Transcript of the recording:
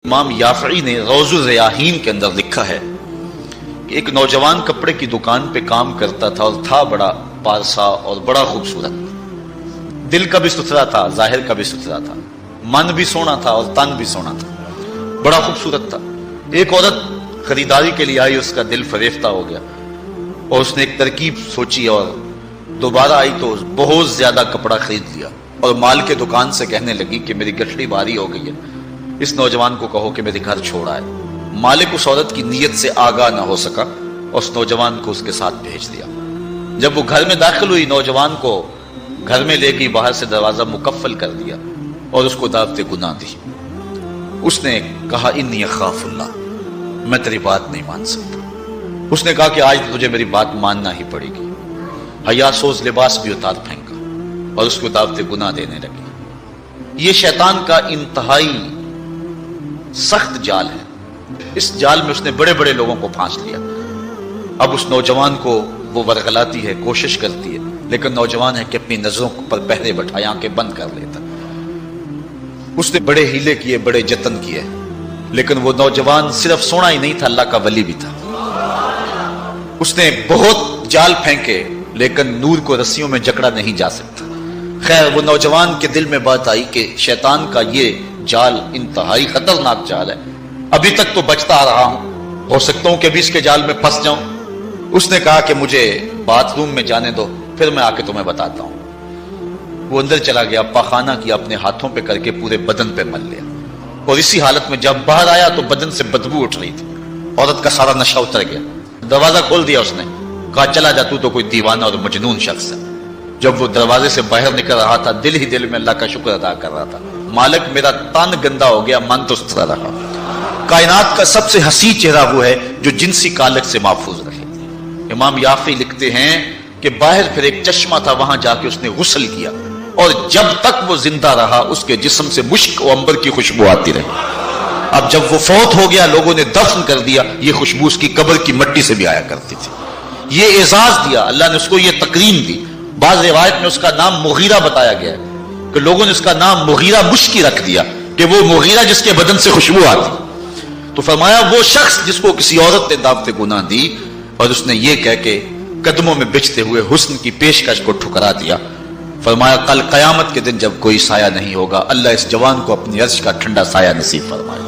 امام یافعی نے روض الریاحین کے اندر لکھا ہے کہ ایک نوجوان کپڑے کی دکان پہ کام کرتا تھا اور تھا بڑا پارسا اور بڑا خوبصورت، دل کا بھی ستھرا تھا، ظاہر کا بھی ستھرا تھا، من بھی سونا تھا اور تن بھی سونا تھا، بڑا خوبصورت تھا۔ ایک عورت خریداری کے لیے آئی، اس کا دل فریفتہ ہو گیا اور اس نے ایک ترکیب سوچی اور دوبارہ آئی تو بہت زیادہ کپڑا خرید لیا اور مال کے دکان سے کہنے لگی کہ میری گٹھڑی بھاری ہو گئی ہے، اس نوجوان کو کہو کہ میرے گھر چھوڑا ہے۔ مالک اس عورت کی نیت سے آگاہ نہ ہو سکا اور اس نوجوان کو اس کے ساتھ بھیج دیا۔ جب وہ گھر میں داخل ہوئی، نوجوان کو گھر میں لے گئی، باہر سے دروازہ مقفل کر دیا اور اس کو دعوت گناہ دی۔ اس نے کہا انی اخاف اللہ، میں تیری بات نہیں مان سکتا۔ اس نے کہا کہ آج تجھے میری بات ماننا ہی پڑے گی۔ حیا سوز لباس بھی اتار پھینکا اور اس کو دعوت گناہ دینے لگی۔ یہ شیطان کا انتہائی سخت جال ہے۔ اس جال میں اس نے بڑے بڑے لوگوں کو پھانس لیا۔ اب اس نوجوان کو وہ ورغلاتی ہے، کوشش کرتی ہے، لیکن نوجوان ہے کہ اپنی نظروں پر پہرے بٹھائے، آنکھیں بند کر لیتا۔ اس نے بڑے ہیلے کیے، بڑے جتن کیے، لیکن وہ نوجوان صرف سونا ہی نہیں تھا، اللہ کا ولی بھی تھا۔ اس نے بہت جال پھینکے لیکن نور کو رسیوں میں جکڑا نہیں جا سکتا۔ خیر، وہ نوجوان کے دل میں بات آئی کہ شیطان کا یہ جال انتہائی خطرناک جال ہے، ابھی تک تو بچتا آ رہا ہوں، ہو سکتا ہوں کہ بھی اس کے جال میں پھنس جاؤں۔ اس نے کہا کہ مجھے باتھ روم میں جانے دو، پھر میں آ کے تمہیں بتاتا ہوں۔ وہ اندر چلا گیا، پاخانہ کیا، اپنے ہاتھوں پہ کر کے پورے بدن پہ مل لیا، اور اسی حالت میں جب باہر آیا تو بدن سے بدبو اٹھ رہی تھی۔ عورت کا سارا نشہ اتر گیا۔ دروازہ کھول دیا اس نے، کہا چلا جا، تو کوئی دیوانہ اور مجنون شخص ہے۔ جب وہ دروازے سے باہر نکل رہا تھا، دل ہی دل میں اللہ کا شکر ادا کر رہا تھا، مالک میرا تن گندا ہو گیا، من تو ستھرا رہا۔ کائنات کا سب سے حسین چہرہ وہ ہے جو جنسی کالک سے محفوظ رہے۔ امام یافعی لکھتے ہیں کہ باہر پھر ایک چشمہ تھا، وہاں جا کے اس نے غسل کیا، اور جب تک وہ زندہ رہا اس کے جسم سے مشک و عنبر کی خوشبو آتی رہی۔ اب جب وہ فوت ہو گیا، لوگوں نے دفن کر دیا، یہ خوشبو اس کی قبر کی مٹی سے بھی آیا کرتی تھی۔ یہ اعزاز دیا اللہ نے اس کو، یہ تکریم دی۔ بعض روایت میں اس کا نام مغیرہ بتایا گیا ہے کہ لوگوں نے اس کا نام مغیرہ مشکی رکھ دیا کہ وہ مغیرہ جس کے بدن سے خوشبو آتی۔ تو فرمایا وہ شخص جس کو کسی عورت نے دعوت گناہ دی اور اس نے یہ کہہ کے قدموں میں بچھتے ہوئے حسن کی پیشکش کو ٹھکرا دیا، فرمایا کل قیامت کے دن جب کوئی سایہ نہیں ہوگا، اللہ اس جوان کو اپنی عرش کا ٹھنڈا سایہ نصیب فرمائے۔